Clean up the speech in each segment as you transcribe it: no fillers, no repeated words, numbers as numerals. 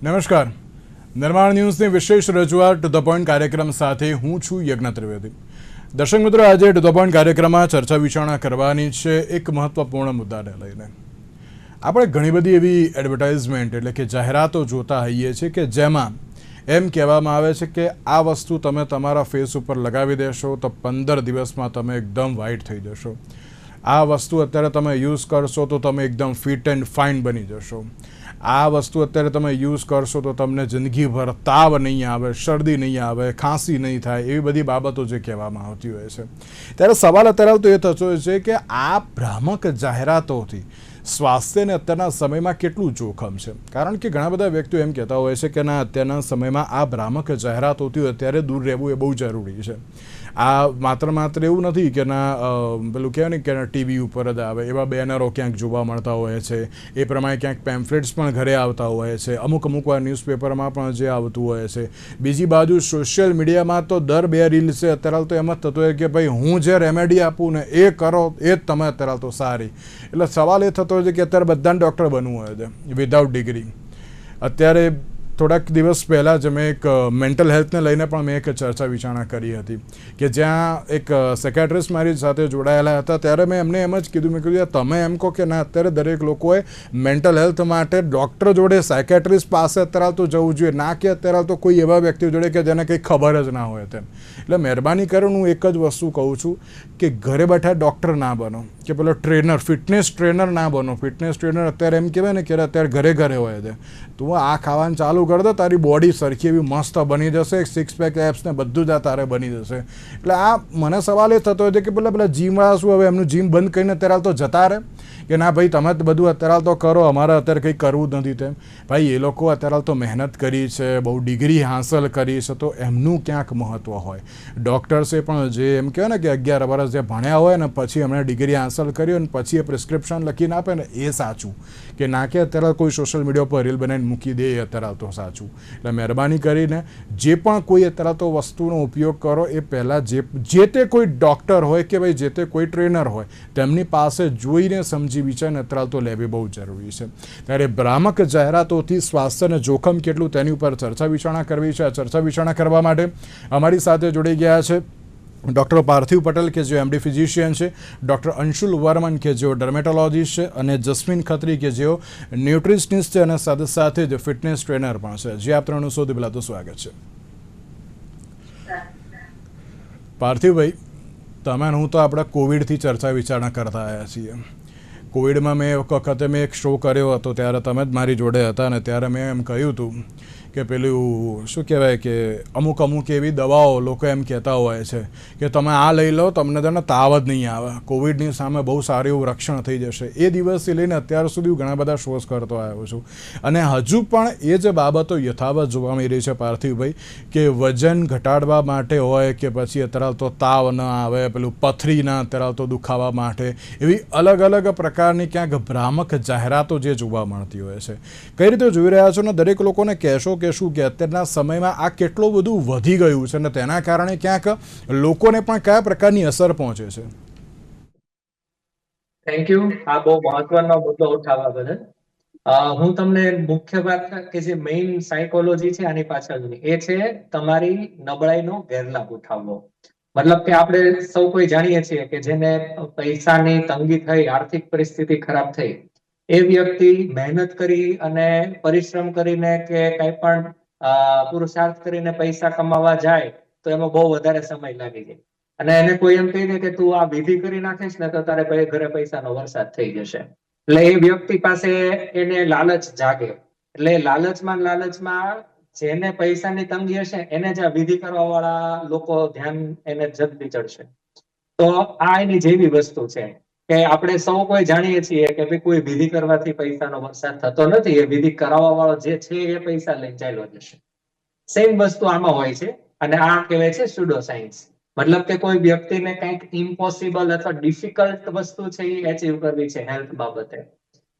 નમસ્કાર. નિર્માણ ન્યૂઝની વિશેષ રજૂઆત ટુ ધ પોઈન્ટ કાર્યક્રમ સાથે હું છું યજ્ઞ ત્રિવેદી. દર્શક મિત્રો, આજે ટુ ધ પોઈન્ટ કાર્યક્રમમાં ચર્ચા વિચારણા કરવાની છે એક મહત્વપૂર્ણ મુદ્દાને લઈને. આપણે ઘણી બધી એવી એડવર્ટાઇઝમેન્ટ એટલે કે જાહેરાતો જોતા હોઈએ છીએ કે જેમાં એમ કહેવામાં આવે છે કે આ વસ્તુ તમે તમારા ફેસ ઉપર લગાવી દેશો તો 15 દિવસમાં તમે એકદમ વ્હાઇટ થઈ જશો. આ વસ્તુ અત્યારે તમે યુઝ કરશો તો તમે એકદમ ફિટ એન્ડ ફાઇન બની જશો. આ વસ્તુ અત્યારે તમે યુઝ કરશો તો તમને જિંદગીભર તાવ નહીં આવે, શરદી નહીં આવે, ખાંસી નહીં થાય, એવી બધી બાબતો જે કહેવામાં આવતી હોય છે. ત્યારે સવાલ અત્યારે તો એ થતો હોય છે કે આ ભ્રામક જાહેરાતોથી સ્વાસ્થ્યને અત્યારના સમયમાં કેટલું જોખમ છે. કારણ કે ઘણા બધા વ્યક્તિઓ એમ કહેતા હોય છે કે ના, અત્યારના સમયમાં આ ભ્રામક જાહેરાતોથી અત્યારે દૂર રહેવું એ બહુ જરૂરી છે. આ માત્ર એવું નથી કે ના પેલું કહેવાય ને કે ટીવી ઉપર જ આવે, એવા બેનરો ક્યાંક જોવા મળતા હોય છે. એ પ્રમાણે ક્યાંક પેમ્ફલેટ્સ પણ ઘરે આવતા હોય છે. અમુક વાર ન્યૂઝપેપરમાં પણ જે આવતું હોય છે. બીજી બાજુ સોશિયલ મીડિયામાં તો દર 2 રીલ્સે અત્યારે તો એમ જ થતું હોય કે ભાઈ હું જે રેમેડી આપું ને એ કરો, એ જ તમે અત્યારે તો સારી. એટલે સવાલ એ થતો હોય છે કે અત્યારે બધાને ડૉક્ટર બનવું હોય છે વિધાઉટ ડિગ્રી. અત્યારે થોડાક દિવસ પહેલાં જ મેં એક મેન્ટલ હેલ્થને લઈને પણ મેં એક ચર્ચા વિચારણા કરી હતી કે જ્યાં એક સાયકાટ્રિસ્ટ મારી સાથે જોડાયેલા હતા. ત્યારે મેં એમને એમ જ કીધું, મેં કીધું તમે એમ કહો કે ના, અત્યારે દરેક લોકોએ મેન્ટલ હેલ્થ માટે ડૉક્ટર જોડે, સાયકાટ્રિસ્ટ પાસે અત્યારે તો જવું જોઈએ, ના કે અત્યારે તો કોઈ એવા વ્યક્તિ જોડે કે જેને કંઈ ખબર જ ના હોય તેમ. એટલે મહેરબાની કરીને હું એક જ વસ્તુ કહું છું કે ઘરે બેઠા ડૉક્ટર ના બનો, કે પેલો ટ્રેનર, ફિટનેસ ટ્રેનર ના બનો. ફિટનેસ ટ્રેનર અત્યારે એમ કહેવાય ને કે અત્યારે ઘરે ઘરે હોય છે. તું આ ખાવાનું ચાલુ કર દો, તારી બોડી સરખી એવી મસ્ત બની જશે, સિક્સ પેક એપ્સ ને બધું જ આ તારે બની જશે. એટલે આ મને સવાલ એ થતો હોય છે કે પેલા જીમવાળા શું હવે એમનું જીમ બંધ કરીને અત્યારે તો જતા રહે કે ના ભાઈ તમે બધું અત્યારે તો કરો, અમારે અત્યારે કંઈ કરવું જ નથી તેમ. ભાઈ એ લોકો અત્યારે તો મહેનત કરી છે, બહુ ડિગ્રી હાંસલ કરી છે, તો એમનું ક્યાંક મહત્ત્વ હોય. ડૉક્ટર્સે પણ જે એમ કહેવાય ને કે 11 વર્ષ જે ભણ્યા હોય ને પછી એમણે ડિગ્રી હાંસલ કરી હોય ને પછી એ પ્રિસ્ક્રિપ્શન લખીને આપે ને એ સાચું, કે ના કે અત્યારે કોઈ સોશિયલ મીડિયા પર રીલ બનાવીને મૂકી દે એ અત્યારે તો સાચું. એટલે મહેરબાની કરીને જે પણ કોઈ અત્યારે તો વસ્તુનો ઉપયોગ કરો એ પહેલાં જે તે કોઈ ડૉક્ટર હોય કે ભાઈ જે તે કોઈ ટ્રેનર હોય તેમની પાસે જોઈને સમજી વિચારીને અત્યારે તો લેવી બહુ જરૂરી છે. ત્યારે ભ્રામક જાહેરાતોથી સ્વાસ્થ્યને જોખમ કેટલું તેની ઉપર ચર્ચા વિચારણા કરવી છે. આ ચર્ચા વિચારણા કરવા માટે અમારી સાથે જોડાઈ ગયા છે ડૉક્ટર પાર્થિવ પટેલ કે જેઓ એમડી ફિઝિશિયન છે, ડૉક્ટર અંશુલ વર્મન કે જેઓ ડર્મેટોલોજીસ્ટ છે, અને જસ્મીન ખત્રી કે જેઓ ન્યુટ્રિશનિસ્ટ છે અને સાથે સાથે જ ફિટનેસ ટ્રેનર પણ છે. જે આપ ત્રણનું સૌથી પહેલાં તો સ્વાગત છે. પાર્થિવભાઈ, તમે હું તો આપણે કોવિડથી ચર્ચા વિચારણા કરતા આવ્યા છીએ. કોવિડમાં મેં એક વખતે મેં એક શો કર્યો હતો, ત્યારે તમે જ મારી જોડે હતા અને ત્યારે મેં એમ કહ્યું હતું કે પેલું શું કહેવાય કે અમુક એવી દવાઓ લોકો એમ કહેતા હોય છે કે તમે આ લઈ લો, તમને તેને તાવ જ નહીં આવે, કોવિડની સામે બહુ સારું એવું રક્ષણ થઈ જશે. એ દિવસથી લઈને અત્યાર સુધી ઘણા બધા શોઝ કરતો આવ્યો છું અને હજુ પણ એ જ બાબતો યથાવત જોવા મળી રહી છે પાર્થિવભાઈ, કે વજન ઘટાડવા માટે હોય કે પછી અત્યારે તો તાવ ન આવે, પેલું પથરીના અત્યારે તો દુખાવા માટે એવી અલગ અલગ પ્રકારની ક્યાંક ભ્રામક જાહેરાતો જે જોવા મળતી હોય છે. કઈ રીતે જોઈ રહ્યા છો ને દરેક લોકોને કહેશો કે શું કે અત્યારના સમયમાં આ કેટલું બધું વધી ગયું છે અને તેના કારણે ક્યાંક લોકોને પણ કયા પ્રકારની અસર પહોંચે છે? Thank you. આ બહુ મહત્વનો મુદ્દો ઉઠાવવા બદલ. હું તમને મુખ્ય વાત કે જે મેઇન સાયકોલોજી છે આની પાછળની, એ છે તમારી નબળાઈનો ગેરલાભ ઉઠાવવો. મતલબ કે આપણે સૌ કોઈ જાણીએ છીએ કે જેને પૈસાની તંગી થઈ, આર્થિક પરિસ્થિતિ ખરાબ થઈ, એ વ્યક્તિ મહેનત કરી અને પરિશ્રમ કરીને કે કંઈ પણ પુરુષાર્થ કરીને પૈસા કમાવા જાય તો એમાં બહુ વધારે સમય લાગી જાય. અને એને કોઈ એમ કહી દે કે તું આ વિધિ કરી નાખીશ ને તો તારે ઘરે પૈસાનો વરસાદ થઈ જશે. એટલે એ વ્યક્તિ પાસે એને લાલચ જાગે. એટલે લાલચમાં જેને પૈસાની તંગી હશે એને જ આ વિધિ કરવા વાળા લોકો ધ્યાન એને જલ્દી ચડશે. તો આ એની જેવી વસ્તુ છે કે આપણે સૌ કોઈ જાણીએ છીએ કે ભાઈ કોઈ વિધિ કરવાથી પૈસાનો વરસાદ થતો નથી. એ વિધિ કરાવવા વાળો જે છે એ પૈસા લઈને ચાલ્યો જશે. સેમ વસ્તુ આમાં હોય છે અને આ કહેવાય છે સ્યુડો સાયન્સ. મતલબ કે કોઈ વ્યક્તિને કંઈક ઇમ્પોસિબલ અથવા ડિફિકલ્ટ વસ્તુ છે એ અચીવ કરવી છે હેલ્થ બાબતે,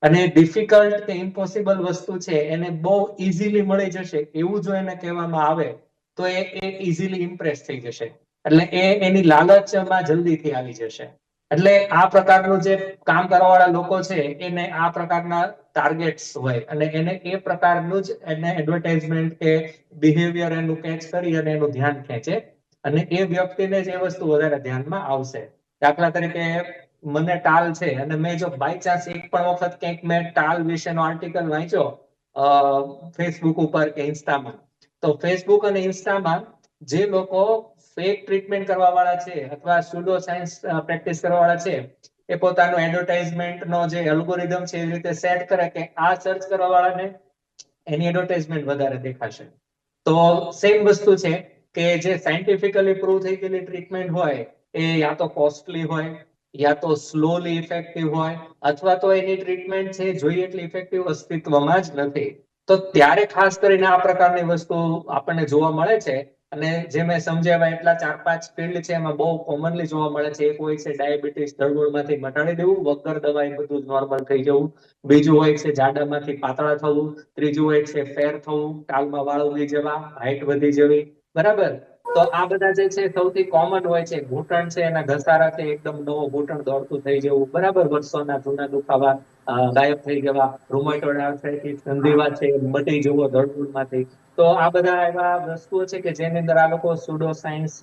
અને ડિફિકલ્ટ કે ઇમ્પોસિબલ વસ્તુ છે એને બહુ ઇઝીલી મળી જશે એવું જો એને કહેવામાં આવે તો એ ઇઝીલી ઇમ્પ્રેસ થઈ જશે. એટલે એ એની લાલચમાં જલ્દીથી આવી જશે. એટલે આ પ્રકારનું જે કામ કરવાવાળા લોકો છે એને આ પ્રકારના ટાર્ગેટ્સ હોય અને એને એ પ્રકારનું જ એને એડવર્ટાઇઝમેન્ટ કે બિહેવિયર એનું કેચ કરી અને એનું ધ્યાન ખેંચે અને એ વ્યક્તિને જ એ વસ્તુ વધારે ધ્યાનમાં આવશે. દાખલા તરીકે મને ટાલ છે અને મેં જો બાય ચાન્સ એક પણ વખત કંઈક મેં ટાલ વિશેનો આર્ટિકલ વાંચ્યો ફેસબુક ઉપર કે ઇન્સ્ટામાં, તો ફેસબુક અને ઇન્સ્ટામાં જે લોકો ફેક ટ્રીટમેન્ટ કરવા વાળા છે અથવા સ્યુડો સાયન્સ પ્રેક્ટિસ કરવા વાળા છે એ પોતાનું એડવર્ટાઇઝમેન્ટ નો જે એલ્ગોરિધમ છે એ રીતે સેટ કરે કે આ સર્ચ કરવા વાળાને એની એડવર્ટાઇઝમેન્ટ વધારે દેખાશે. તો સેમ વસ્તુ છે કે જે સાયન્ટિફિકલી પ્રૂવ થઈ ગયેલી ટ્રીટમેન્ટ હોય એ યા તો કોસ્ટલી હોય, યા તો સ્લોલી ઇફેક્ટિવ હોય, અથવા તો એની ટ્રીટમેન્ટ છે જોઈએ એટલી ઇફેક્ટિવ અસ્તિત્વમાં જ નથી. તો ત્યારે ખાસ કરીને આ પ્રકારની વસ્તુ આપણને જોવા મળે છે. અને જે મેં સમજાવ્યા એટલા 4-5 ફિલ્ડ છે એમાં બહુ કોમનલી જોવા મળે છે. એક હોય છે ડાયાબિટીસ ધડમૂળમાંથી મટાડી દેવું, વગર દવાએ બધું નોર્મલ થઈ જવું. બીજું હોય છે જાડામાંથી પાતળા થવું. ત્રીજું હોય છે ફેર થવું, ટાલમાં વાળ ઉગી જવા, હાઈટ વધી જવી. બરાબર? તો આ બધા જે છે સૌથી કોમન હોય છે. ઘૂંટણ છે એના ઘસારાથી એકદમ નવો ઘૂંટણ દોડતું થઈ જવું. બરાબર? વર્ષોના જૂના દુખાવા ગાયબ થઈ જવા, રૂમેટોઇડ આર્થરાઇટિસ, સંધિવા છે મટી જવો ધડમૂળમાંથી. તો આ બધા એવા વસ્તુઓ છે કે જેની અંદર આ લોકો સ્યુડો સાયન્સ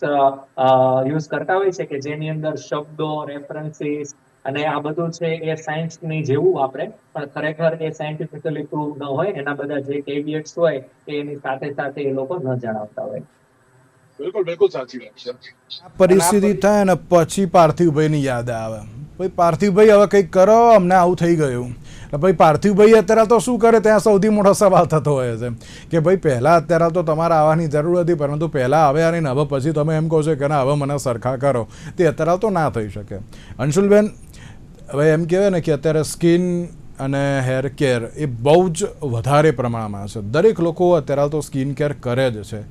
યુઝ કરતા હોય છે કે જેની અંદર શબ્દો, રેફરન્સીસ અને આ બધું છે એ સાયન્સની જેવું વાપરે, પણ ખરેખર એ સાયન્ટિફિકલી પ્રૂવ ન હોય. એના બધા જે કેવિયટ્સ હોય એની સાથે સાથે એ લોકો ન જણાવતા હોય. બિલકુલ બિલકુલ સાચી વાત છે. આ પરિસ્થિતિ થાય ને પછી પાર્થિવભાઈની યાદ આવે, ભાઈ પાર્થિવભાઈ હવે કંઈક કરો, અમને આવું થઈ ગયું. ભાઈ પાર્થિવભાઈ અત્યારે તો શું કરે ત્યાં સૌથી મોટો સવાલ થતો હોય છે કે ભાઈ પહેલાં અત્યારે તો તમારે આવવાની જરૂર હતી, પરંતુ પહેલાં આવ્યા નહીં, હવે પછી તમે એમ કહો છો કે ના હવે મને સરખા કરો, તે અત્યારે તો ના થઈ શકે. અંશુલબેન, હવે એમ કહેવાય ને કે અત્યારે સ્કિન અને હેર કેર એ બહુ જ વધારે પ્રમાણમાં છે. દરેક લોકો અત્યારે તો સ્કિન કેર કરે જ છે.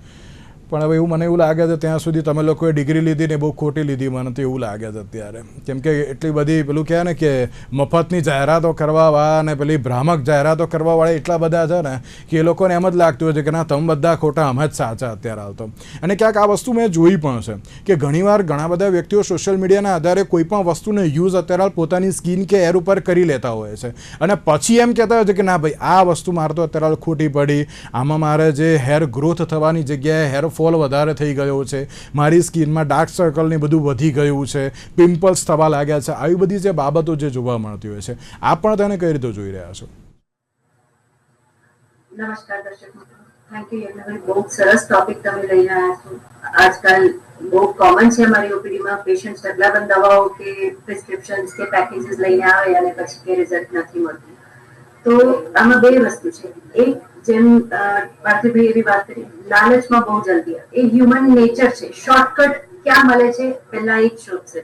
પણ હવે એવું મને એવું લાગે છે ત્યાં સુધી તમે લોકોએ ડિગ્રી લીધી ને બહુ ખોટી લીધી, મને તો એવું લાગે છે અત્યારે. કેમ કે એટલી બધી પેલું કહે ને કે મફતની જાહેરાતો કરવાવાળા અને પેલી ભ્રામક જાહેરાતો કરવાવાળા એટલા બધા છે ને કે એ લોકોને એમ જ લાગતું હોય છે કે ના તમે બધા ખોટા, અમે જ સાચા અત્યારે હાલ તો. અને ક્યાંક આ વસ્તુ મેં જોઈ પણ છે કે ઘણીવાર ઘણા બધા વ્યક્તિઓ સોશિયલ મીડિયાના આધારે કોઈ પણ વસ્તુને યુઝ અત્યારે પોતાની સ્કિન કે હેર ઉપર કરી લેતા હોય છે અને પછી એમ કહેતા હોય છે કે ના ભાઈ આ વસ્તુ મારે તો અત્યારે ખોટી પડી, આમાં મારે જે હેર ગ્રોથ થવાની જગ્યાએ હેર ફોલ વધારે થઈ ગયો છે, મારી સ્કિનમાં ડાર્ક સર્કલ ને બધું વધી ગયું છે, પિમ્પલ્સ થવા લાગ્યા છે, આવી બધી જે બાબતો જે જોવા મળતી હોય છે, આપ પણ તેને કઈ રીતે જોઈ રહ્યા છો? નમસ્કાર દર્શક મિત્રો, થેન્ક યુ યજ્ઞભાઈ, બહુ સરસ ટોપિક તમે લઈને આવ્યા છો. આજકાલ બહુ કોમન છે અમારી ઓપીડીમાં પેશન્ટ ઢગલાબંધ દવાઓ કે પ્રિસ્ક્રિપ્શન્સ કે પેકેજીસ લઈને આવે અને પછી કે રિઝલ્ટ નથી મળતું. તો આમાં બે વસ્તુ છે. એક, જેમ પાર્થિવભાઈ એવી વાત કરી, લાલચમાં બહુ જલ્દી એ હ્યુમન નેચર છે. શોર્ટકટ ક્યાં મળે છે પહેલા એ જ શોધશે.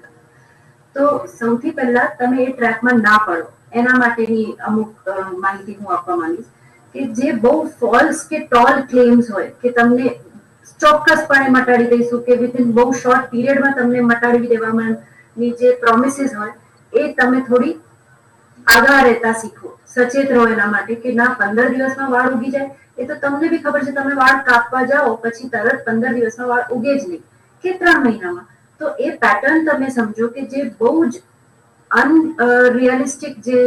તો સૌથી પહેલા તમે એ ટ્રેકમાં ના પડો એના માટેની અમુક માહિતી હું આપવા માંગીશ કે જે બહુ ફોલ્સ કે ટોલ ક્લેમ્સ હોય કે તમને ચોક્કસપણે મટાડી દઈશું કે વિથિન બહુ શોર્ટ પીરિયડમાં તમને મટાડી દેવામાંની જે પ્રોમિસીસ હોય એ તમે થોડી આગળ રહેતા શીખો, સચેત રહો એના માટે કે ના 15 દિવસમાં વાળ ઉગી જાય. એ તો તમને બી ખબર છે, તમે વાળ કાપવા જાઓ પછી તરત 15 દિવસમાં વાળ ઉગે જ નહીં કે 3 મહિનામાં. તો એ પેટર્ન તમે સમજો કે જે બહુ જ અનરિયલિસ્ટિક જે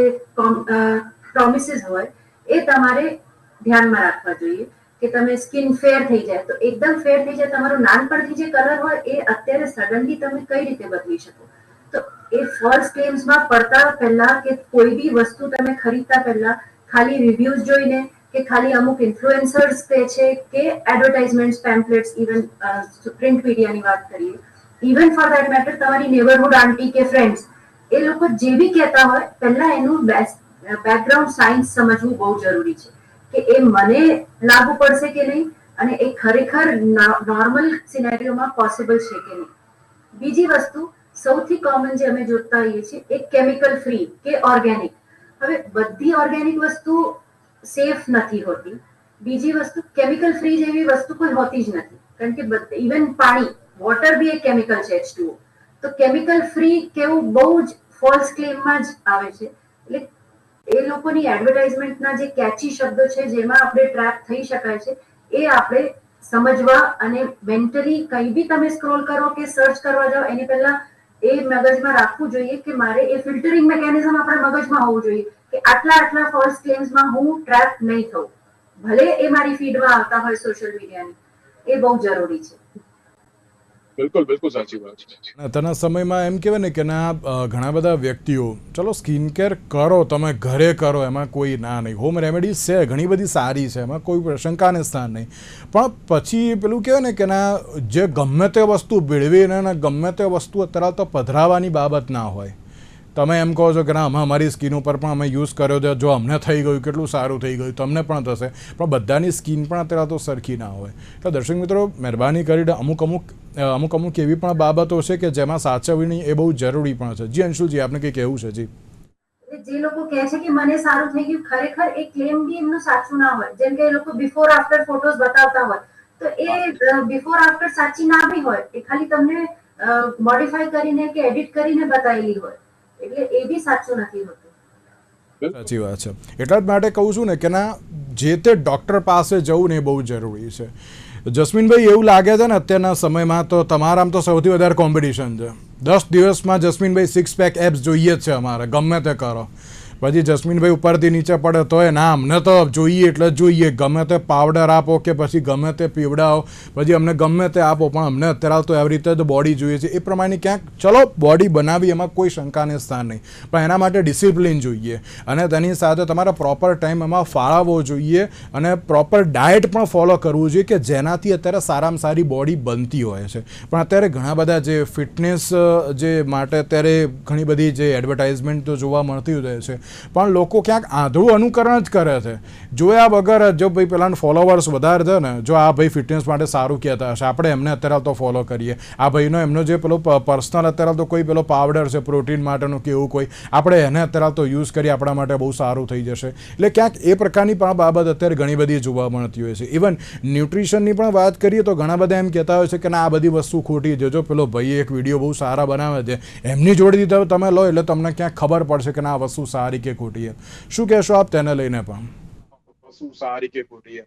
પ્રોમિસીસ હોય એ તમારે ધ્યાનમાં રાખવા જોઈએ. કે તમે સ્કિન ફેર થઈ જાય તો એકદમ ફેર થઈ જાય, તમારું નાનપણથી જે કલર હોય એ અત્યારે સડનલી તમે કઈ રીતે બદલી શકો? તો એ ફોલ્સ ક્લેમ્સમાં પડતા પહેલા કે કોઈ બી વસ્તુ તમે ખરીદતા પહેલા ખાલી રિવ્યુઝ જોઈને કે ખાલી અમુક ઇન્ફ્લુએન્સર્સ કહે છે કે એડવર્ટાઇઝમેન્ટ પેમ્પલેટ્સ, ઇવન પ્રિન્ટ મીડિયાની વાત કરીએ, ઇવન ફોર ધેટ મેટર તમારી નેબરહુડ આંટી કે ફ્રેન્ડ્સ, એ લોકો જે બી કહેતા હોય પહેલા એનું બેકગ્રાઉન્ડ સાયન્સ સમજવું બહુ જરૂરી છે કે એ મને લાગુ પડશે કે નહીં અને એ ખરેખર નોર્મલ સિનેરિયોમાં પોસિબલ છે કે નહીં. બીજી વસ્તુ સૌથી કોમન જે અમે જોતા હોઈએ છીએ એ કેમિકલ ફ્રી કે ઓર્ગેનિક. હવે બધી ઓર્ગેનિક વસ્તુ સેફ નથી હોતી. બીજી વસ્તુ કેમિકલ ફ્રી જેવી વસ્તુ કોઈ હોતી જ નથી, કારણ કે ઇવન પાણી, વોટર બી એક કેમિકલ છે H2O. તો કેમિકલ ફ્રી કેવું બહુ જ ફોલ્સ ક્લેમમાં જ આવે છે. એટલે એ લોકોની એડવર્ટાઇઝમેન્ટના જે કેચી શબ્દો છે જેમાં આપણે ટ્રેપ થઈ શકાય છે એ આપણે સમજવા અને મેન્ટલી કઈ બી તમે સ્ક્રોલ કરો કે સર્ચ કરવા જાઓ એની પહેલા એ મગજમાં રાખવું જોઈએ કે મારે એ ફિલ્ટરિંગ મેકેનિઝમ આપણા મગજમાં હોવું જોઈએ કે આટલા ફોલ્સ ક્લેમ્સમાં હું ટ્રેપ નહીં થઉં, ભલે એ મારી ફીડમાં આવતા હોય સોશિયલ મીડિયાની. એ બહુ જરૂરી છે. બિલકુલ બિલકુલ સાચી વાત છે. અત્યારના સમયમાં એમ કહેવાય ને કે ઘણા બધા વ્યક્તિઓ ચલો સ્કિન કેર કરો, તમે ઘરે કરો, એમાં કોઈ ના નહીં, હોમ રેમેડીઝ છે ઘણી બધી સારી છે, એમાં કોઈ શંકાને સ્થાન નહીં, પણ પછી પેલું કહેવાય ને કે જે ગમે તે વસ્તુ ભેળવીને ગમે તે વસ્તુ અત્યારે તો પધરાવાની બાબત ના હોય. તમે એમ કહો છો કે ના અમે અમારી સ્કિન ઉપર પણ અમે યુઝ કર્યો છે, જો અમને થઈ ગયું કેટલું સારું થઈ ગયું, તમને પણ થશે, પણ બધાની સ્કિન પણ અત્યારે તો સરખી ના હોય. તો દર્શક મિત્રો મહેરબાની કરીને અમુક એવી પણ બાબતો છે કે જેમાં સાચવણી એ બહુ જરૂરી પણ છે. જી અંશુલજી, આપને કંઈ કહેવું છે? જી, જે લોકો કહે છે કે મને સારું થઈ ગયું, ખરેખર એ ક્લેમ બી એમનું સાચું ના હોય. જેમ કે એ લોકો બિફોર આફ્ટર ફોટોઝ બતાવતા હોય, તો એ બિફોર આફ્ટર સાચી ના બી હોય, એ ખાલી તમને મોડિફાઈ કરીને કે એડિટ કરીને બતાવેલી હોય, એટલે એ બી સાચું નથી હોતું. સાચી વાત છે. એટલા જ માટે કહું છું ને કે જે તે ડૉક્ટર પાસે જવું ને એ બહુ જરૂરી છે. જસ્મીનભાઈ, એવું લાગે છે ને અત્યારના સમયમાં તો તમારામાં તો સૌથી વધારે કોમ્પિટિશન છે. 10 દિવસમાં જસ્મીનભાઈ 6 પેક એપ્સ જોઈએ જ છે અમારે, ગમે તે કરો. પછી જસ્મીનભાઈ ઉપરથી નીચે પડે તોય ના, અમને તો જોઈએ એટલે જોઈએ, ગમે તે પાવડર આપો કે પછી ગમે તે પીવડાવો, પછી અમને ગમે તે આપો, પણ અમને અત્યારે તો એવી રીતે જ બોડી જોઈએ છે. એ પ્રમાણે ક્યાંક ચલો બોડી બનાવી, એમાં કોઈ શંકાને સ્થાન નહીં, પણ એના માટે ડિસિપ્લિન જોઈએ અને તેની સાથે તમારે પ્રોપર ટાઈમ એમાં ફાળવવો જોઈએ અને પ્રોપર ડાયટ પણ ફોલો કરવું જોઈએ કે જેનાથી અત્યારે સારામાં સારી બોડી બનતી હોય છે. પણ અત્યારે ઘણા બધા જે ફિટનેસ જે માટે અત્યારે ઘણી બધી જે એડવર્ટાઇઝમેન્ટ તો જોવા મળતી હોય છે, પણ લોકો ક્યાંક આંધળું અનુકરણ જ કરે છે. જોયા વગર જો ભાઈ પેલાના ફોલોવર્સ વધારે છે ને, જો આ ભાઈ ફિટનેસ માટે સારું કહેતા હશે, આપણે એમને અત્યારે તો ફોલો કરીએ. આ ભાઈનો એમનો જે પેલો પર્સનલ અત્યારે તો કોઈ પેલો પાવડર છે પ્રોટીન માટેનું કે એવું કોઈ, આપણે એને અત્યારે તો યુઝ કરીએ, આપણા માટે બહુ સારું થઈ જશે. એટલે ક્યાંક એ પ્રકારની પણ બાબત અત્યારે ઘણી બધી જોવા મળતી હોય છે. ઇવન ન્યુટ્રિશનની પણ વાત કરીએ તો ઘણા બધા એમ કહેતા હોય છે કે ના આ બધી વસ્તુ ખોટી છે. જો પેલો ભાઈ એક વિડીયો બહુ સારા બનાવે છે, એમની જોડેથી તમે લો એટલે તમને ક્યાંક ખબર પડશે કે ના આ વસ્તુ સારી કે ખોટી છે. શું કહેશો આપ તેને લઈને? પણ વસ્તુ સારી કે ખોટી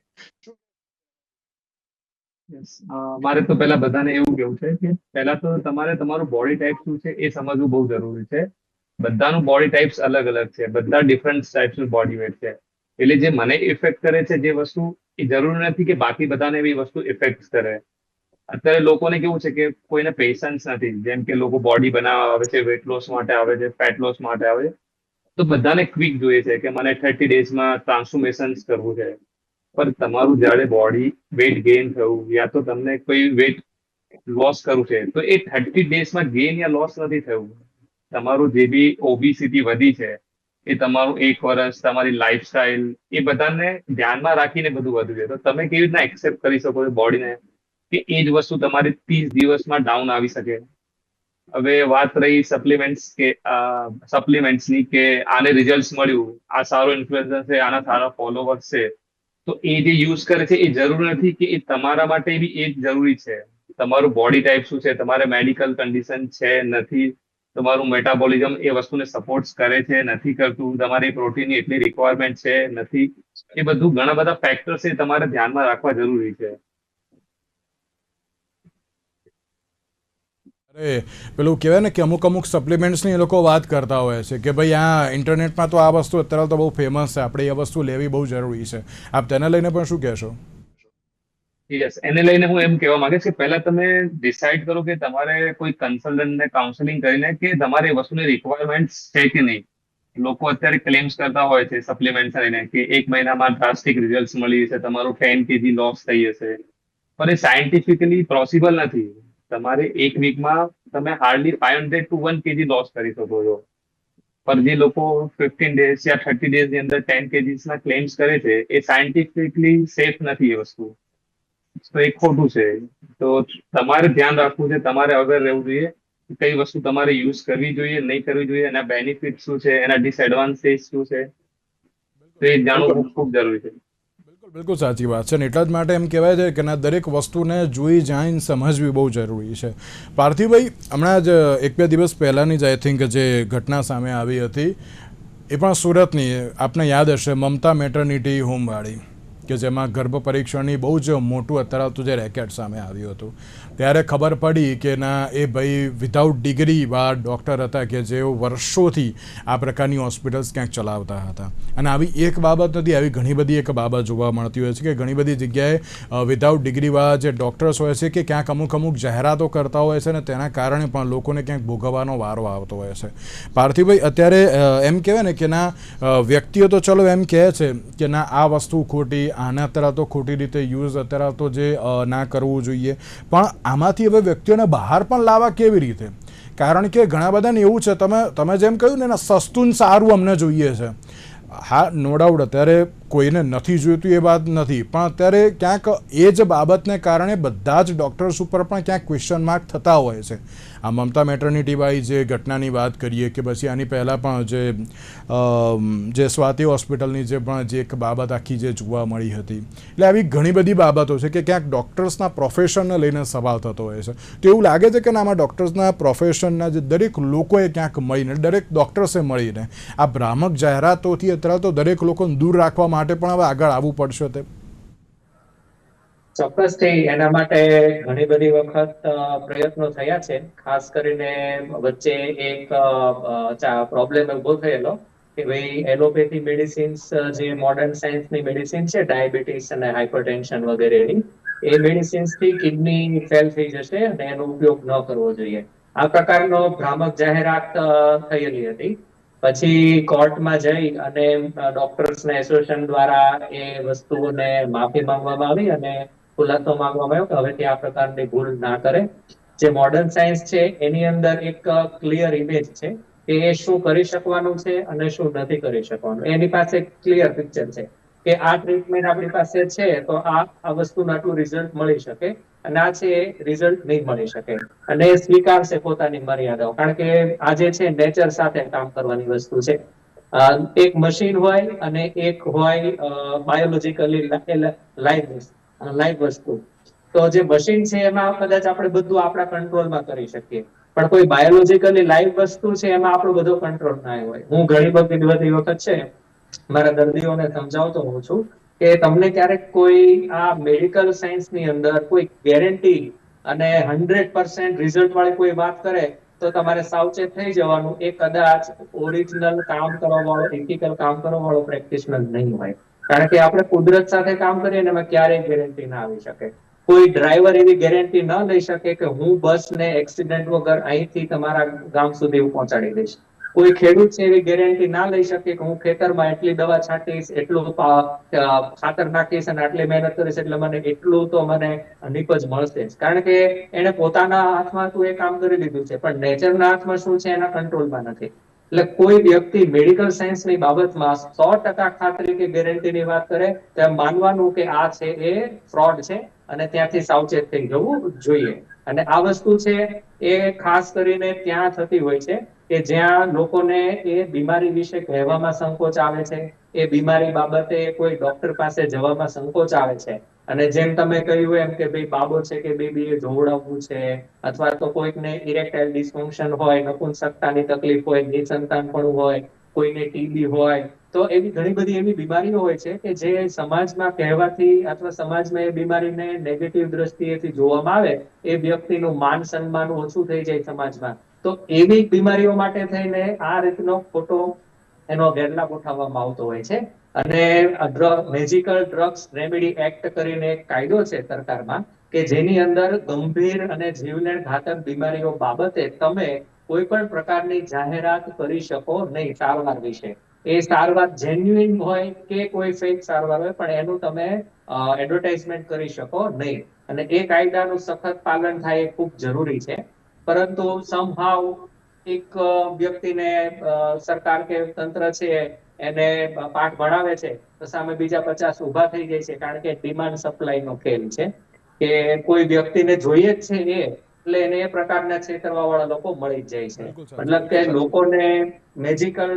મારે તો પહેલા બધાને એવું કેવું છે કે પહેલા તો તમારે તમારું બોડી ટાઈપ શું છે એ સમજવું બહુ જરૂરી છે. બધાનું બોડી ટાઈપ્સ અલગ અલગ છે, બધા ડિફરન્ટ ટાઈપ્સનું બોડી વેટ છે. એટલે જે મને ઇફેક્ટ કરે છે જે વસ્તુ, એ જરૂરી નથી કે બાકી બધાને બી વસ્તુ ઇફેક્ટ કરે. અત્યારે લોકોને કેવું છે કે કોઈને પેશન્સ નથી, જેમ કે લોકો બોડી બનાવવા આવે છે, વેટ લોસ માટે આવે છે, ફેટ લોસ માટે આવે છે, તો બધાને ક્વિક જોઈએ છે કે મને 30 ડેઝમાં ટ્રાન્સફોર્મેશન કરવું છે. પણ તમારું જ્યારે બોડી વેટ ગેઇન થયું યા તો તમને કોઈ વેટ લોસ કરવું છે, તો એ 30 ડેઝમાં ગેઇન યા લોસ નથી થયું. તમારું જે બી ઓબિસિટી વધી છે એ તમારું 1 વર્ષ, તમારી લાઈફસ્ટાઈલ, એ બધાને ધ્યાનમાં રાખીને બધું વધ્યું છે. તો તમે કેવી રીતના એક્સેપ્ટ કરી શકો છો બોડીને કે એ જ વસ્તુ તમારી 30 દિવસમાં ડાઉન આવી શકે? હવે વાત રહી સપ્લિમેન્ટ્સની કે આને રિઝલ્ટ મળ્યું, આ સારો ઇન્ફ્લુએન્સર છે, આના સારા ફોલોવર્સ છે, તો એ જે યુઝ કરે છે એ જરૂરી નથી કે એ તમારા માટે બી એ જ જરૂરી છે. તમારું બોડી ટાઈપ શું છે, તમારે મેડિકલ કન્ડિશન છે નથી, તમારું મેટાબોલિઝમ એ વસ્તુને સપોર્ટ કરે છે નથી કરતું, તમારી પ્રોટીનની એટલી રિક્વાયરમેન્ટ છે નથી, એ બધું ઘણા બધા ફેક્ટર્સ એ તમારે ધ્યાનમાં રાખવા જરૂરી છે. પેલું કહેવાય ને કે અમુક સપ્લિમેન્ટ્સની એ લોકો વાત કરતા હોય છે કે ભાઈ આ ઇન્ટરનેટમાં તો આ વસ્તુ અત્યારે તો બહુ ફેમસ છે, આપણે એ વસ્તુ લેવી બહુ જરૂરી છે. આપ તેને લઈને પણ શું કહેશો? યસ, એને લઈને હું એમ કહેવા માંગીશ કે પહેલા તમે ડિસાઇડ કરો કે તમારે કોઈ કન્સલ્ટન્ટને કાઉન્સેલિંગ કરીને કે તમારે એ વસ્તુની રિક્વાયરમેન્ટ છે કે નહીં. લોકો અત્યારે ક્લેમ્સ કરતા હોય છે સપ્લિમેન્ટ લઈને કે 1 મહિનામાં ડ્રાસ્ટિક રિઝલ્ટ મળી જશે, તમારું 10 kg લોસ થઈ જશે, પણ એ સાયન્ટિફિકલી પોસિબલ નથી. તમારે 1 વીકમાં તમે હાર્ડલી 500 to 1 kg લોસ કરી શકો છો. પણ જે લોકો 15 ડેઝ યા 30 ડેઝની અંદર 10 kgs ના ક્લેમ્સ કરે છે એ સાયન્ટિફિકલી સેફ નથી એ વસ્તુ, તો એ ખોટું છે. તો તમારે ધ્યાન રાખવું છે, તમારે અવેર રહેવું જોઈએ કઈ વસ્તુ તમારે યુઝ કરવી જોઈએ, નહીં કરવી જોઈએ, એના બેનિફિટ શું છે, એના ડિસએડવાન્ટેજ શું છે, તો એ જાણવું ખૂબ જરૂરી છે. બિલકુલ સાચી વાત છે ને એટલા જ માટે એમ કહેવાય છે કે ના દરેક વસ્તુને જોઈ જાણીને સમજવી બહુ જરૂરી છે. પાર્થિવભાઈ, હમણાં જ 1-2 દિવસ પહેલાંની જ આઈ થિંક જે ઘટના સામે આવી હતી એ પણ સુરતની, આપને યાદ હશે, મમતા મેટર્નિટી હોમવાળી. કે જેમાં ગર્ભ પરીક્ષણની બહુ જ મોટું અત્યારે તો જે રેકેટ સામે આવ્યું હતું, ત્યારે ખબર પડી કે ના, એ ભાઈ વિધાઉટ ડિગ્રીવાળા ડૉક્ટર હતા કે જેઓ વર્ષોથી આ પ્રકારની હોસ્પિટલ્સ ક્યાંક ચલાવતા હતા. અને આવી એક બાબત નથી, આવી ઘણી બધી એક બાબત જોવા મળતી હોય છે કે ઘણી બધી જગ્યાએ વિધાઉટ ડિગ્રીવાળા જે ડૉક્ટર્સ હોય છે કે ક્યાંક અમુક જાહેરાતો કરતા હોય છે, અને તેના કારણે પણ લોકોને ક્યાંક ભોગવવાનો વારો આવતો હોય છે. પાર્થિવભાઈ, અત્યારે એમ કહેવાય ને કે ના, વ્યક્તિઓ તો ચલો એમ કહે છે કે ના, આ વસ્તુ ખોટી, આને અત્યારે તો ખોટી રીતે યુઝ અત્યારે તો જે ના કરવું જોઈએ, પણ આમાંથી હવે વ્યક્તિઓને બહાર પણ લાવવા કેવી રીતે? કારણ કે ઘણા બધાને એવું છે, તમે જેમ કહ્યું ને, સસ્તું ને સારું અમને જોઈએ છે. હા, નો ડાઉટ અત્યારે કોઈને નથી જોઈતું એ વાત નથી, પણ અત્યારે ક્યાંક એ જ બાબતને કારણે બધા જ ડૉક્ટર્સ ઉપર પણ ક્યાંક ક્વેશ્ચન માર્ક થતા હોય છે. આ મમતા મેટર્નિટીવાળી જે ઘટનાની વાત કરીએ કે પછી આની પહેલાં પણ જે સ્વાતિ હોસ્પિટલની જે એક બાબત આખી જે જોવા મળી હતી, એટલે આવી ઘણી બધી બાબતો છે કે ક્યાંક ડૉક્ટર્સના પ્રોફેશનને લઈને સવાલ થતો હોય છે. તો એવું લાગે છે કે આમાં ડૉક્ટર્સના પ્રોફેશનના જે દરેક લોકોએ ક્યાંક મળીને, દરેક ડૉક્ટર્સે મળીને આ ભ્રામક જાહેરાતોથી અત્યારે તો દરેક લોકોને દૂર રાખવા માટે પણ હવે આગળ આવવું પડશે. તે ચોક્કસથી એના માટે ઘણી બધી વખત પ્રયત્નો થયા છે. ખાસ કરીને વચ્ચે એક પ્રોબ્લેમ ઉભો થયેલો કે ભાઈ એલોપેથી મેડિસિન્સ, જે મોડર્ન સાયન્સની મેડિસિન છે, ડાયાબિટીસ અને હાઇપરટેન્શન વગેરેની, એ મેડિસિન્સ થી કિડની ફેલ થઈ જશે અને એનો ઉપયોગ ન કરવો જોઈએ. આ પ્રકારનો ભ્રામક જાહેરાત થયેલી હતી. પછી કોર્ટમાં જઈ અને ડોક્ટર્સના એસોસિએશન દ્વારા એ વસ્તુઓને માફી માંગવામાં આવી અને ખુલાસો માંગવામાં આવ્યો કે હવેથી આ પ્રકારની ભૂલ ના કરે. જે મોડર્ન સાયન્સ છે એની અંદર એક ક્લિયર ઇમેજ છે કે એ શું કરી શકવાનું છે અને શું નથી કરી શકવાનું. એની પાસે ક્લિયર પિક્ચર છે કે આ ટ્રીટમેન્ટ આપણી પાસે છે તો આ વસ્તુનું આટલું રિઝલ્ટ મળી શકે, અને આ છે રિઝલ્ટ નહીં મળી શકે, અને એ સ્વીકારશે પોતાની મર્યાદાઓ. કારણ કે આ જે છે નેચર સાથે કામ કરવાની વસ્તુ છે. એક મશીન હોય અને એક હોય બાયોલોજીકલી લાઈવ વસ્તુ. તો જે મશીન છે એમાં કદાચ આપણે બધું આપણા કંટ્રોલમાં કરી શકીએ, પણ કોઈ બાયોલોજીકલી લાઈવ વસ્તુ છે એમાં આપણો બધો કંટ્રોલ ના હોય. હું ઘણી બધી વખત છે મારા દર્દીઓને સમજાવતો હોઉં છું કે તમને ક્યારેક કોઈ આ મેડિકલ સાયન્સની અંદર કોઈ ગેરંટી અને 100% રિઝલ્ટ વાળી કોઈ વાત કરે તો તમારે સાવચેત થઈ જવાનું. એ કદાચ ઓરિજિનલ કામ કરવા વાળો, એથિકલ કામ કરવા વાળો પ્રેક્ટિશનર નહીં હોય. કારણ કે આપણે કુદરત સાથે કામ કરીએ ને એમાં ક્યારેય ગેરંટી ના આવી શકે. કોઈ ડ્રાઈવર એવી ગેરંટી ન લઈ શકે કે હું બસને એક્સિડન્ટ વગર અહીંથી તમારા ગામ સુધી હું પહોંચાડી દઈશ. કોઈ ખેડૂત છે એવી ગેરંટી ના લઈ શકે કે હું ખેતરમાં એટલી દવા છાંટીશ, એટલું ખાતર નાખીશ અને આટલી મહેનત કરીશ એટલે મને એટલું તો મને નીપજ મળશે જ. કારણ કે એને પોતાના હાથમાં તો એ કામ કરી લીધું છે, પણ નેચરના હાથમાં શું છે એના કંટ્રોલમાં નથી. એટલે કોઈ વ્યક્તિ મેડિકલ સાયન્સની બાબતમાં 100% ખાતરી કે ગેરંટીની વાત કરે તો એમ માનવાનું કે આ છે એ ફ્રોડ છે અને ત્યાંથી સાવચેત થઈ જવું જોઈએ. અને આ વસ્તુ છે એ ખાસ કરીને ત્યાં થતી હોય છે કે જ્યાં લોકોને એ બીમારી વિશે કહેવામાં સંકોચ આવે છે, એ બીમારી બાબતે કોઈ ડોક્ટર પાસે જવામાં સંકોચ આવે છે. અને જેમ તમે કહ્યું એમ કે ભાઈ બાબો છે કે બેબી એ જોવડાવવું છે, અથવા તો કોઈકને ઇરેક્ટાઇલ ડિસફંક્શન હોય, નપુંસકતાની તકલીફ હોય, નિસંતાનપણું હોય, કોઈને ટીબી હોય, તો એવી ઘણી બધી એવી બીમારીઓ હોય છે કે જે સમાજમાં કહેવાથી અથવા સમાજમાં એ બીમારીને નેગેટિવ દ્રષ્ટિએથી જોવામાં આવે, એ વ્યક્તિનું માન સન્માન ઓછું થઈ જાય સમાજમાં. તો એવી બીમારીઓ માટે થઈને આ રીતનો ખોટો એનો ગેરલાભ ઉઠાવવામાં આવતો હોય છે. અને મેજિકલ ડ્રગ્સ રેમેડી એક્ટ કરીને એક કાયદો છે સરકારમાં કે જેની અંદર ગંભીર અને જીવલેણ ઘાતક બીમારીઓ બાબતે તમે કોઈ પણ પ્રકારની જાહેરાત કરી શકો નહીં સારવાર વિશે. એ સારવાર જેન્યુઇન હોય કે કોઈ ફેક સારવાર હોય, પણ એનું તમે એડવર્ટાઇઝમેન્ટ કરી શકો નહીં. અને એ કાયદાનું સખત પાલન થાય એ ખૂબ જરૂરી છે. પરંતુ સમહાવ એક વ્યક્તિને સરકાર કે તંત્ર છે એને પાઠ ભણાવે છે તો સામે બીજા 50 ઉભા થઈ જાય છે. કારણ કે ડિમાન્ડ સપ્લાય નો ખેલ છે કે કોઈ વ્યક્તિને જોઈએ જ છે એટલે એને એ પ્રકારના છેતરવા વાળા લોકો મળી જ જાય છે. મતલબ કે લોકોને મેજિકલ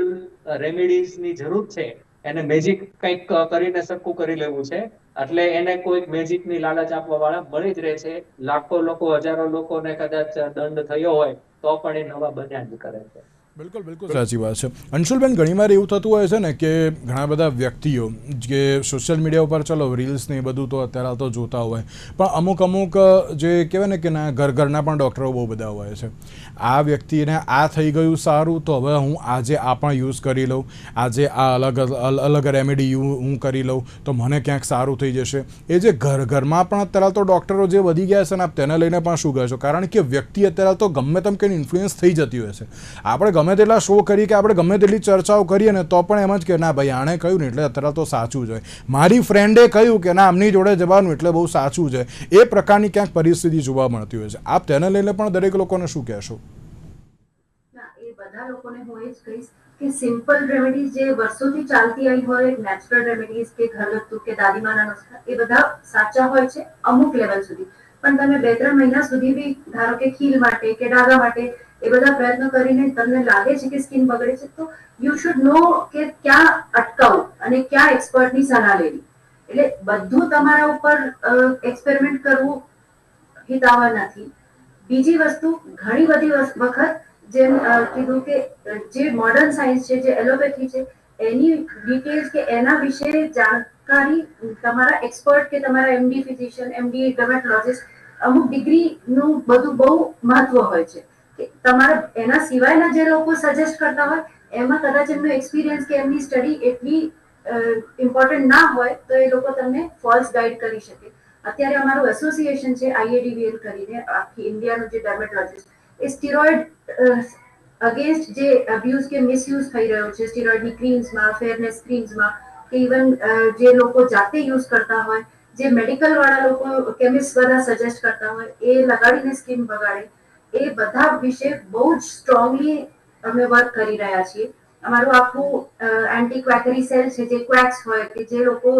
રેમેડીઝ ની જરૂર છે, એને મેજિક કંઈક કરીને સરખું કરી લેવું છે, એટલે એને કોઈ મેજિક ની લાલચ આપવા વાળા મળી જ રહે છે. લાખો લોકો, હજારો લોકોને કદાચ દંડ થયો હોય તો પણ એ નવા બન્યા જ કરે છે. બિલકુલ બિલકુલ સાચી વાત છે. અંશુલબેન, ઘણીવાર એવું થતું હોય છે ને કે ઘણા બધા વ્યક્તિઓ જે સોશિયલ મીડિયા ઉપર ચલો રીલ્સ ને એ બધું તો અત્યારે તો જોતા હોય, પણ અમુક જે કહેવાય ને કે ના ઘરના પણ ડૉક્ટરો બહુ બધા હોય છે. આ વ્યક્તિને આ થઈ ગયું સારું તો હવે હું આજે આ પણ યુઝ કરી લઉં, આજે આ અલગ રેમેડી હું કરી લઉં તો મને ક્યાંક સારું થઈ જશે. એ જે ઘરમાં પણ અત્યારે તો ડૉક્ટરો જે વધી ગયા છે ને આપ તેને લઈને પણ શું કહેશો? કારણ કે વ્યક્તિ અત્યારે તો ગમે તેમ કંઈ ઇન્ફ્લુઅન્સ થઈ જતી હોય છે. આપણે ગમે તેટલા શો કરી કે આપણે ગમે તેટલી ચર્ચાઓ કરીએ ને તો પણ એમ જ કે ના ભાઈ આણે કહ્યું ને એટલે અત્યારે તો સાચું છે, મારી ફ્રેન્ડે કહ્યું કે ના આમની જોડે જવાનું એટલે બહુ સાચું છે. એ પ્રકારની ક્યાંક પરિસ્થિતિ જોવા મળતી હોય છે. આપ તેને લઈને પણ દરેક લોકોને શું કહેશો? એ બધા લોકોને હું એ જ કહીશ કે સિમ્પલ રેમેડીઝ જે વર્ષોથી ચાલતી આવી હોય, નેચરલ રેમેડીઝ કે ઘરગથ્થુ કે દાદીમાના નુસ્ખા, એ બધા સાચા હોય છે અમુક લેવલ સુધી. પણ તમે 2-3 મહિના સુધી બી ધારો કે ખીલ માટે કે ડાઘા માટે એ બધા પ્રયત્નો કરીને તમને લાગે છે કે સ્કિન બગડે છે, તો યુ શુડ નો કે ક્યાં અટકાવવું અને ક્યાં એક્સપર્ટની સલાહ લેવી. એટલે બધું તમારા ઉપર એક્સપેરિમેન્ટ કરવું હિતાવહ નથી. બીજી વસ્તુ, ઘણી બધી વખત જેમ કીધું કે જે મોડર્ન સાયન્સ છે, જે એલોપેથી છે, એની ડિટેલ્સ કે એના વિશે જાણકારી તમારા એક્સપર્ટ કે તમારા એમડી ફિઝિશિયન, એમડી ડર્મેટોલોજિસ્ટ, અમુક ડિગ્રીનું બધું બહુ મહત્વ હોય છે. કે તમારે એના સિવાયના જે લોકો સજેસ્ટ કરતા હોય એમાં કદાચ એમનો એક્સપિરિયન્સ કે એમની સ્ટડી એટલી ઇમ્પોર્ટન્ટ ના હોય તો એ લોકો તમને ફોલ્સ ગાઈડ કરી શકે. અત્યારે અમારું એસોસિએશન છે IADVL કરીને, આખી ઇન્ડિયાનું જે ડર્મેટોલોજિસ્ટ, એ સ્ટીરોઇડ અગેન્સ્ટ જે અબ્યુઝ કે મિસયુઝ થઈ રહ્યો છે સ્ટીરોઇડની ક્રીમ્સમાં, ફેરનેસ ક્રીમ્સમાં, કે ઇવન જે લોકો જાતે યુઝ કરતા હોય, જે મેડિકલ વાળા લોકો કેમિસ્ટ બધા સજેસ્ટ કરતા હોય, એ લગાડીને સ્કિન બગાડે, એ બધા વિશે બહુ જ સ્ટ્રોંગલી અમે વર્ક કરી રહ્યા છીએ. અમારું આખું એન્ટી ક્વેકરી સેલ છે, જે ક્વેક્સ હોય કે જે લોકો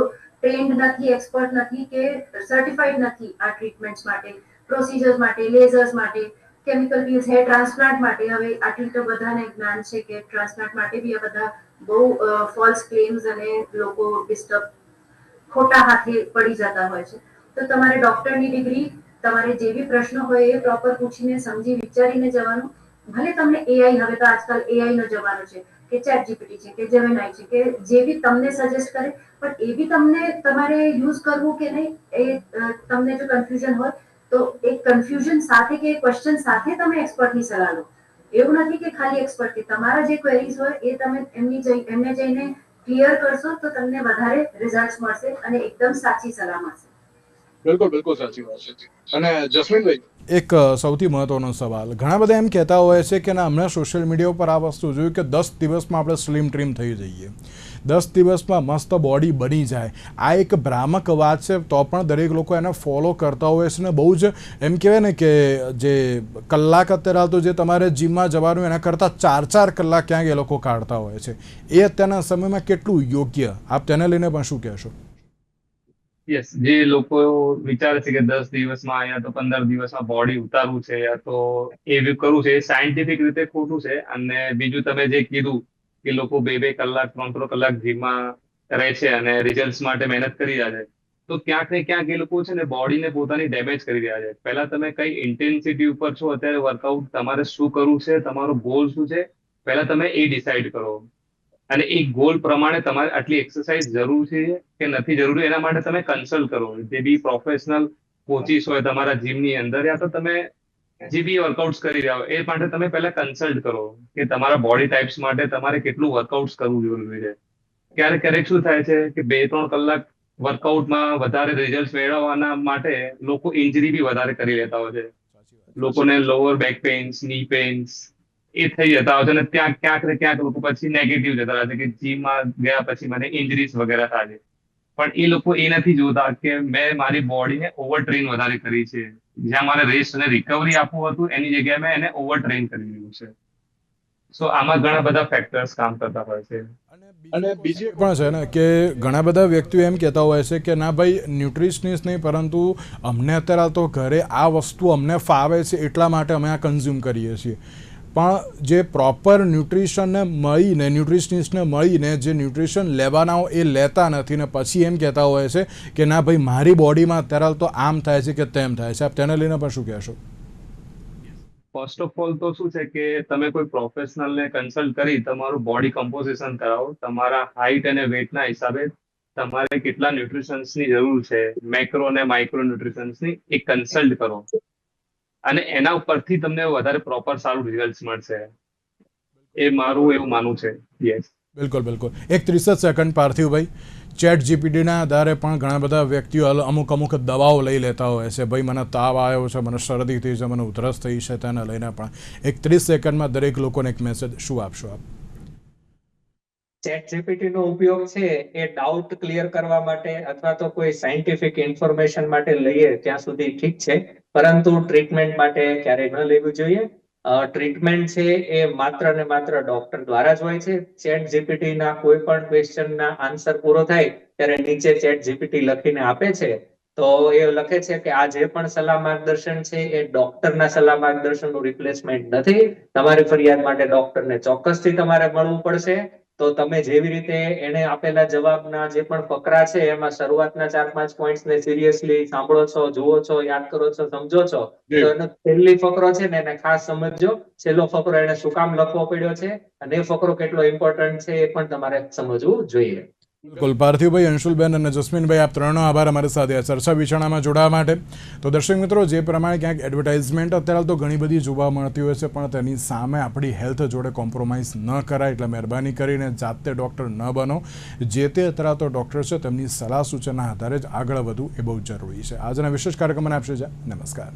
ટ્રેન્ડ નથી, એક્સપર્ટ નથી કે સર્ટિફાઈડ નથી આ ટ્રીટમેન્ટ્સ માટે, પ્રોસિજર્સ માટે, લેઝર્સ માટે, કેમિકલ પીલ્સ, હેર ટ્રાન્સપ્લાન્ટ માટે. હવે આટલી તો બધાને જ્ઞાન છે કે ટ્રાન્સપ્લાન્ટ માટે બી આ બધા બહુ ફોલ્સ ક્લેમ્સ અને લોકો ડિસ્ટર્બ ખોટા હાથે પડી જતા હોય છે. તો તમારે ડોક્ટરની ડિગ્રી, તમારે જે બી પ્રશ્ન હોય એ પ્રોપર પૂછીને સમજી વિચારીને જવાનું. ભલે તમને AI, હવે તો આજકાલ AI નો જમાનો છે કે ચેટ જીપીટી છે કે જેમિનાઈ છે કે જે બી તમને સજેસ્ટ કરે, પણ એ બી તમને તમારે યુઝ કરવું કે નહીં એ તમને જો કન્ફ્યુઝન હોય તો એક કન્ફ્યુઝન સાથે કે ક્વેશ્ચન સાથે તમે એક્સપર્ટની સલાહ લો. એવું નથી કે ખાલી એક્સપર્ટ કે તમારા જે ક્વેરીઝ હોય એ તમે એમને જઈને ક્લિયર કરશો તો તમને વધારે રિઝલ્ટ મળશે અને એકદમ સાચી સલાહ મળશે. બિલકુલ બિલકુલ સાચી વાત છે. અને જસ્મીનભાઈ, એક સૌથી મહત્વનો સવાલ, ઘણા બધા એમ કહેતા હોય છે કે ના હમણાં સોશિયલ મીડિયા ઉપર આ વસ્તુ જોયું કે 10 દિવસમાં આપણે સ્લિમ ટ્રીમ થઈ જઈએ, 10 દિવસમાં મસ્ત બોડી બની જાય. આ એક ભ્રામક વાત છે, તો પણ દરેક લોકો એને ફોલો કરતા હોય છે ને બહુ જ એમ કહેવાય ને કે જે કલાક અત્યારે તો જે તમારે જીમમાં જવાનું એના કરતાં 4-4 કલાક ક્યાંક એ લોકો કાઢતા હોય છે. એ અત્યારના સમયમાં કેટલું યોગ્ય? આપ તેને લઈને પણ શું કહેશો? યસ, જે લોકો વિચારે છે કે 10 દિવસમાં યા તો 15 દિવસમાં બોડી ઉતારવું છે યા તો એ કરવું છે, એ સાયન્ટિફિક રીતે ખોટું છે. અને બીજું તમે જે કીધું કે લોકો 2-2 કલાક, 3-3 કલાક જીમમાં રહે છે અને રિઝલ્ટ માટે મહેનત કરી રહ્યા છે, તો ક્યાંક ને ક્યાંક એ લોકો છે ને બોડીને પોતાની ડેમેજ કરી રહ્યા છે. પહેલા તમે કઈ ઇન્ટેન્સિટી ઉપર છો અત્યારે વર્કઆઉટ, તમારે શું કરવું છે, તમારો ગોલ શું છે, પહેલા તમે એ ડિસાઈડ કરો. અને એ ગોલ પ્રમાણે તમારે આટલી એક્સરસાઇઝ જરૂર છે કે નથી જરૂરી, એના માટે તમે કન્સલ્ટ કરો. જે બી પ્રોફેશનલ કોચિસ હોય તમારા જીમની અંદર, યા તો તમે જે બી વર્કઆઉટ્સ કરી રહ્યા હો એ માટે તમે પહેલા કન્સલ્ટ કરો કે તમારા બોડી ટાઈપ્સ માટે તમારે કેટલું વર્કઆઉટ્સ કરવું જરૂરી છે. ક્યારેક ક્યારેક શું થાય છે કે 2-3 કલાક વર્કઆઉટમાં વધારે રિઝલ્ટ મેળવવાના માટે લોકો ઇન્જરી બી વધારે કરી લેતા હોય છે. લોકોને લોઅર બેક પેઇન્સ, ની પેઇન્સ એ થઈ જતા હોય છે અને ત્યાં ક્યાંક ને ક્યાંક લોકો પછી નેગેટિવ જતા રહે છે કે જીમમાં ગયા પછી મને ઇન્જરીઝ વગેરે થાય છે. પણ એ લોકો એ નથી જોતા કે મેં મારી બોડીને ઓવર ટ્રેન વધારે કરી છે. જ્યાં મારે રેસ્ટ અને રિકવરી આપવું હતું એની જગ્યાએ મેં એને ઓવર ટ્રેન કરી દીધું છે. સો આમાં ઘણા બધા ફેક્ટર્સ કામ કરતા હોય છે. અને બીજી પણ છે ને કે ઘણા બધા વ્યક્તિઓ એમ કહેતા હોય છે કે ના ભાઈ ન્યુટ્રિશનિસ્ટ નહીં, પરંતુ અમને અત્યારે તો ઘરે આ વસ્તુ અમને ફાવે છે એટલા માટે અમે આ કન્ઝ્યુમ કરીએ છીએ. પણ જે પ્રોપર ન્યુટ્રિશનને મળીને, ન્યુટ્રિશનિસ્ટને મળીને જે ન્યુટ્રિશન લેવાના એ લેતા નથી ને પછી એમ કહેતા હોય છે કે ના ભાઈ મારી બોડીમાં અત્યારે તો આમ થાય છે કે તેમ થાય છે. આપ તેને લઈને પણ શું કહેશો? ફર્સ્ટ ઓફ ઓલ તો શું છે કે તમે કોઈ પ્રોફેશનલને કન્સલ્ટ કરી તમારું બોડી કમ્પોઝિશન કરાવો. તમારા હાઇટ અને વેટના હિસાબે તમારે કેટલા ન્યુટ્રિશન્સની જરૂર છે, મેક્રો અને માઇક્રો ન્યુટ્રિશન્સની, એ કન્સલ્ટ કરો અને એના ઉપરથી તમને વધારે પ્રોપર સારું રિઝલ્ટ મળશે. એ મારું એવું માનવું છે. યસ, બિલકુલ બિલકુલ. એક 30 સેકન્ડ પાર્થિવભાઈ, ચેટ જીપીટીના આધારે પણ ઘણા બધા વ્યક્તિઓ અમુક દવાઓ લઈ લેતા હોય છે. ભાઈ મને તાવ આવ્યો છે, મને શરદી થઈ છે, મને ઉધરસ થઈ છે, તેને લઈને પણ એક 30 સેકન્ડમાં દરેક લોકોને એક મેસેજ શું આપશો આપ? ચેટ જીપીટી નો ઉપયોગ છે એ ડાઉટ ક્લિયર કરવા માટે અથવા તો કોઈ સાયન્ટિફિક ઇન્ફોર્મેશન માટે લઈએ ત્યાં સુધી ઠીક છે, પરંતુ ટ્રીટમેન્ટ માટે ક્યારેય ન લેવું જોઈએ. ટ્રીટમેન્ટ છે એ માત્ર ને માત્ર ડોક્ટર દ્વારા જ હોય છે. ચેટ જીપીટી ના કોઈ પણ ક્વેશ્ચન ના આન્સર પૂરો થાય ત્યારે નીચે ચેટ જીપીટી લખીને આપે છે. તો એ લખે છે કે આ જે પણ સલાહ માર્ગદર્શન છે એ ડોક્ટરના સલાહ માર્ગદર્શનનું રિપ્લેસમેન્ટ નથી. તમારી ફરિયાદ માટે ડોક્ટરને ચોક્કસથી તમારે મળવું પડશે. તો તમે જેવી રીતે એને આપેલા જવાબના જે પણ ફકરા છે એમાં શરૂઆતના 4-5 પોઈન્ટ્સને સિરિયસલી સાંભળો છો, જુઓ છો, યાદ કરો છો, સમજો છો, તો એનો પહેલી ફકરો છે ને એને ખાસ સમજજો. છેલ્લો ફકરો એને શું કામ લખવો પડ્યો છે અને એ ફકરો કેટલો ઇમ્પોર્ટન્ટ છે એ પણ તમારે સમજવું જોઈએ. બિલકુલ. પાર્થિવભાઈ, અંશુલબેન અને જસ્મીનભાઈ, આપ ત્રણનો આભાર અમારી સાથે આ ચર્ચા વિચારણામાં જોડાવા માટે. તો દર્શક મિત્રો, જે પ્રમાણે ક્યાંક એડવર્ટાઇઝમેન્ટ અત્યારે તો ઘણી બધી જોવા મળતી હોય છે, પણ તેની સામે આપણી હેલ્થ જોડે કોમ્પ્રોમાઇઝ ન કરાય. એટલે મહેરબાની કરીને જાતે ડૉક્ટર ન બનો. જે તે અત્યારે તો ડૉક્ટર છે તેમની સલાહ સૂચનના આધારે જ આગળ વધવું એ બહુ જરૂરી છે. આજના વિશેષ કાર્યક્રમને આપશે. નમસ્કાર.